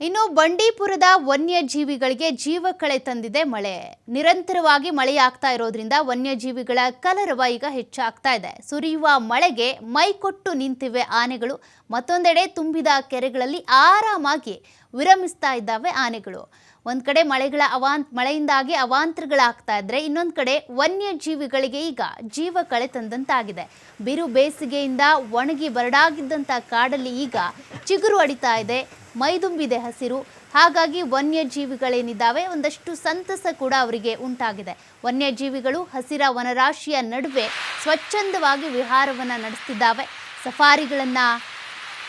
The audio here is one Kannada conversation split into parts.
ಇನ್ನು ಬಂಡೀಪುರದ ವನ್ಯಜೀವಿಗಳಿಗೆ ಜೀವಕಳೆ ತಂದಿದೆ ಮಳೆ. ನಿರಂತರವಾಗಿ ಮಳೆಯಾಗ್ತಾ ಇರೋದ್ರಿಂದ ವನ್ಯಜೀವಿಗಳ ಕಲರವ ಈಗ ಹೆಚ್ಚಾಗ್ತಾ ಇದೆ. ಸುರಿಯುವ ಮಳೆಗೆ ಮೈಕೊಟ್ಟು ನಿಂತಿವೆ ಆನೆಗಳು. ಮತ್ತೊಂದೆಡೆ ತುಂಬಿದ ಕೆರೆಗಳಲ್ಲಿ ಆರಾಮಾಗಿ ವಿರಮಿಸ್ತಾ ಇದ್ದಾವೆ ಆನೆಗಳು. ಒಂದ್ ಕಡೆ ಮಳೆಯಿಂದಾಗಿ ಅವಾಂತರಗಳಾಗ್ತಾ ಇದ್ರೆ ಇನ್ನೊಂದು ಕಡೆ ವನ್ಯಜೀವಿಗಳಿಗೆ ಈಗ ಜೀವಕಳೆ ತಂದಂತಾಗಿದೆ. ಬಿರು ಬೇಸಿಗೆಯಿಂದ ಒಣಗಿ ಬರಡಾಗಿದ್ದಂಥ ಕಾಡಲ್ಲಿ ಈಗ ಚಿಗುರು ಅಡಿತಾ ಇದೆ, ಮೈದುಂಬಿದೆ ಹಸಿರು. ಹಾಗಾಗಿ ವನ್ಯಜೀವಿಗಳೇನಿದ್ದಾವೆ ಒಂದಷ್ಟು ಸಂತಸ ಕೂಡ ಅವರಿಗೆ ಉಂಟಾಗಿದೆ. ವನ್ಯಜೀವಿಗಳು ಹಸಿರ ವನರಾಶಿಯ ನಡುವೆ ಸ್ವಚ್ಛಂದವಾಗಿ ವಿಹಾರವನ್ನು ನಡೆಸ್ತಿದ್ದಾವೆ. ಸಫಾರಿಗಳನ್ನು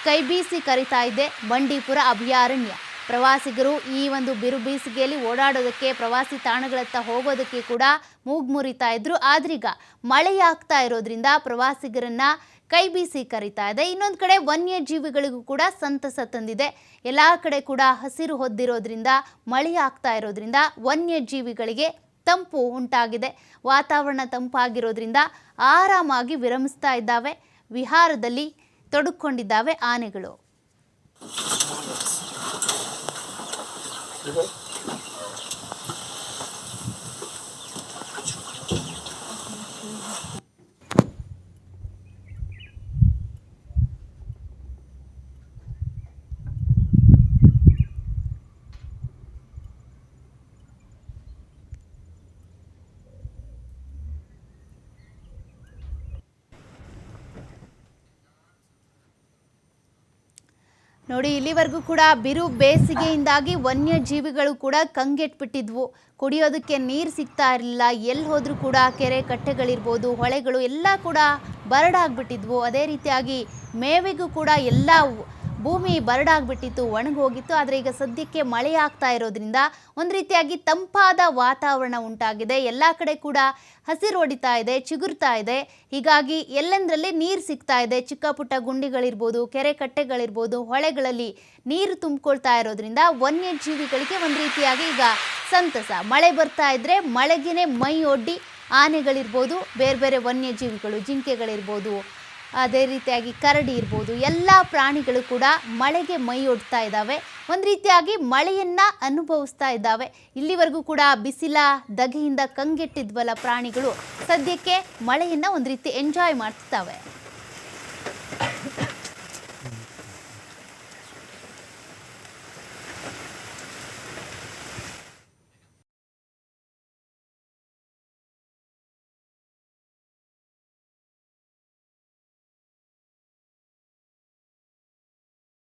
ಕೈಬೀಸಿ ಕರೀತಾ ಇದೆ ಬಂಡೀಪುರ ಅಭಯಾರಣ್ಯ. ಪ್ರವಾಸಿಗರು ಈ ಒಂದು ಬಿರು ಬೇಸಿಗೆಯಲ್ಲಿ ಓಡಾಡೋದಕ್ಕೆ, ಪ್ರವಾಸಿ ತಾಣಗಳತ್ತ ಹೋಗೋದಕ್ಕೆ ಕೂಡ ಮೂಗ್ಮುರಿತಾ ಇದ್ರು. ಆದ್ರೀಗ ಮಳೆಯಾಗ್ತಾ ಇರೋದ್ರಿಂದ ಪ್ರವಾಸಿಗರನ್ನ ಕೈ ಬೀಸಿ ಕರೀತಾ ಇದೆ. ಇನ್ನೊಂದು ಕಡೆ ವನ್ಯಜೀವಿಗಳಿಗೂ ಕೂಡ ಸಂತಸ ತಂದಿದೆ. ಎಲ್ಲ ಕಡೆ ಕೂಡ ಹಸಿರು ಹೊದ್ದಿರೋದ್ರಿಂದ, ಮಳೆಯಾಗ್ತಾ ಇರೋದ್ರಿಂದ ವನ್ಯಜೀವಿಗಳಿಗೆ ತಂಪು ಉಂಟಾಗಿದೆ. ವಾತಾವರಣ ತಂಪಾಗಿರೋದ್ರಿಂದ ಆರಾಮಾಗಿ ವಿರಮಿಸ್ತಾ ಇದ್ದಾವೆ, ವಿಹಾರದಲ್ಲಿ ತೊಡಕೊಂಡಿದ್ದಾವೆ ಆನೆಗಳು. ನೋಡಿ, ಇಲ್ಲಿವರೆಗೂ ಕೂಡ ಬಿರು ಬೇಸಿಗೆಯಿಂದಾಗಿ ವನ್ಯಜೀವಿಗಳು ಕೂಡ ಕಂಗೆಟ್ಬಿಟ್ಟಿದ್ವು. ಕುಡಿಯೋದಕ್ಕೆ ನೀರು ಸಿಗ್ತಾ ಇರಲಿಲ್ಲ. ಎಲ್ಲಿ ಹೋದ್ರೂ ಕೂಡ ಕೆರೆ ಕಟ್ಟೆಗಳಿರ್ಬೋದು, ಹೊಳೆಗಳು ಎಲ್ಲ ಕೂಡ ಬರಡಾಗ್ಬಿಟ್ಟಿದ್ವು. ಅದೇ ರೀತಿಯಾಗಿ ಮೇವಿಗೂ ಕೂಡ ಎಲ್ಲ ಭೂಮಿ ಬರಡಾಗ್ಬಿಟ್ಟಿತ್ತು, ಒಣಗೋಗಿತ್ತು. ಆದರೆ ಈಗ ಸದ್ಯಕ್ಕೆ ಮಳೆ ಆಗ್ತಾ ಇರೋದ್ರಿಂದ ಒಂದು ರೀತಿಯಾಗಿ ತಂಪಾದ ವಾತಾವರಣ ಉಂಟಾಗಿದೆ. ಎಲ್ಲ ಕಡೆ ಕೂಡ ಹಸಿರು ಹೊಡಿತಾ ಇದೆ, ಚಿಗುರ್ತಾ ಇದೆ. ಹೀಗಾಗಿ ಎಲ್ಲೆಂದರಲ್ಲಿ ನೀರು ಸಿಗ್ತಾ ಇದೆ. ಚಿಕ್ಕ ಪುಟ್ಟ ಗುಂಡಿಗಳಿರ್ಬೋದು, ಕೆರೆ ಕಟ್ಟೆಗಳಿರ್ಬೋದು, ಹೊಳೆಗಳಲ್ಲಿ ನೀರು ತುಂಬಿಕೊಳ್ತಾ ಇರೋದ್ರಿಂದ ವನ್ಯಜೀವಿಗಳಿಗೆ ಒಂದು ರೀತಿಯಾಗಿ ಈಗ ಸಂತಸ. ಮಳೆ ಬರ್ತಾ ಇದ್ರೆ ಮಳೆಗೇನೆ ಮೈ ಒಡ್ಡಿ ಆನೆಗಳಿರ್ಬೋದು, ಬೇರೆ ಬೇರೆ ವನ್ಯಜೀವಿಗಳು, ಜಿಂಕೆಗಳಿರ್ಬೋದು, ಅದೇ ರೀತಿಯಾಗಿ ಕರಡಿ ಇರ್ಬೋದು, ಎಲ್ಲ ಪ್ರಾಣಿಗಳು ಕೂಡ ಮಳೆಗೆ ಮೈ ಒಡ್ತಾ ಇದ್ದಾವೆ. ಒಂದು ರೀತಿಯಾಗಿ ಮಳೆಯನ್ನು ಅನುಭವಿಸ್ತಾ ಇದ್ದಾವೆ. ಇಲ್ಲಿವರೆಗೂ ಕೂಡ ಬಿಸಿಲ ದಗೆಯಿಂದ ಕಂಗೆಟ್ಟಿದ್ವಲ್ಲ ಪ್ರಾಣಿಗಳು, ಸದ್ಯಕ್ಕೆ ಮಳೆಯನ್ನು ಒಂದು ರೀತಿ ಎಂಜಾಯ್ ಮಾಡ್ತಿದ್ದಾವೆ.